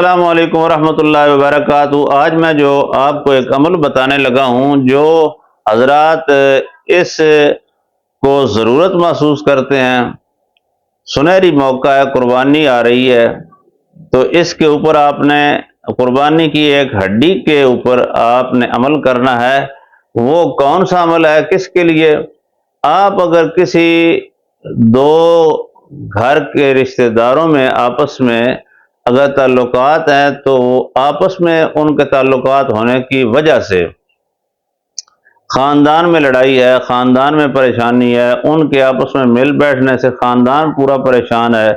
السلام علیکم ورحمۃ اللہ وبرکاتہ۔ آج میں جو آپ کو ایک عمل بتانے لگا ہوں، جو حضرات اس کو ضرورت محسوس کرتے ہیں، سنہری موقع ہے، قربانی آ رہی ہے، تو اس کے اوپر آپ نے قربانی کی ایک ہڈی کے اوپر آپ نے عمل کرنا ہے۔ وہ کون سا عمل ہے، کس کے لیے؟ آپ اگر کسی دو گھر کے رشتہ داروں میں آپس میں اگر تعلقات ہیں، تو آپس میں ان کے تعلقات ہونے کی وجہ سے خاندان میں لڑائی ہے، خاندان میں پریشانی ہے، ان کے آپس میں مل بیٹھنے سے خاندان پورا پریشان ہے،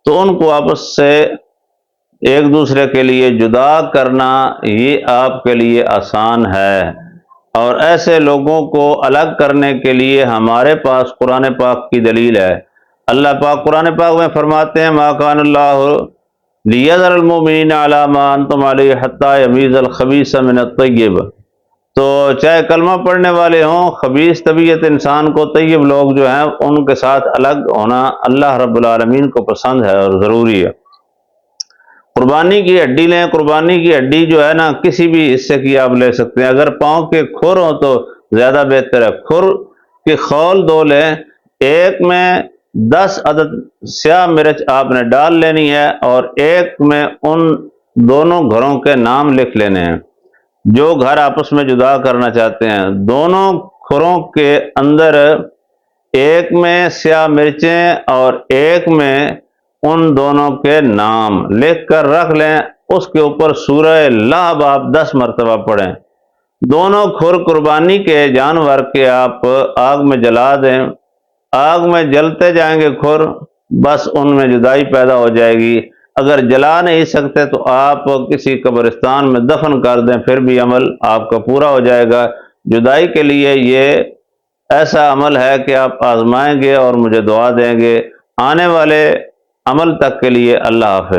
تو ان کو آپس سے ایک دوسرے کے لیے جدا کرنا یہ آپ کے لیے آسان ہے۔ اور ایسے لوگوں کو الگ کرنے کے لیے ہمارے پاس قرآن پاک کی دلیل ہے۔ اللہ پاک قرآن پاک میں فرماتے ہیں، ما کان اللہ لیذر المؤمنین علی ما انتم علیہ حتی یمیز الخبیث من الطیب۔ تو چاہے کلمہ پڑھنے والے ہوں، خبیث طبیعت انسان کو، طیب لوگ جو ہیں ان کے ساتھ الگ ہونا اللہ رب العالمین کو پسند ہے اور ضروری ہے۔ قربانی کی ہڈی لیں، قربانی کی ہڈی جو ہے نا، کسی بھی حصے کی آپ لے سکتے ہیں۔ اگر پاؤں کے کھر ہوں تو زیادہ بہتر ہے، کھر کی خول دو لیں، ایک میں 10 عدد سیاہ مرچ آپ نے ڈال لینی ہے، اور ایک میں ان دونوں گھروں کے نام لکھ لینے ہیں جو گھر آپس میں جدا کرنا چاہتے ہیں۔ دونوں کھروں کے اندر ایک میں سیاہ مرچیں اور ایک میں ان دونوں کے نام لکھ کر رکھ لیں۔ اس کے اوپر سورہ لہب آپ 10 مرتبہ پڑھیں۔ دونوں کھر قربانی کے جانور کے آپ آگ میں جلا دیں، آگ میں جلتے جائیں گے کھر، بس ان میں جدائی پیدا ہو جائے گی۔ اگر جلا نہیں سکتے تو آپ کسی قبرستان میں دفن کر دیں، پھر بھی عمل آپ کا پورا ہو جائے گا۔ جدائی کے لیے یہ ایسا عمل ہے کہ آپ آزمائیں گے اور مجھے دعا دیں گے۔ آنے والے عمل تک کے لیے اللہ حافظ۔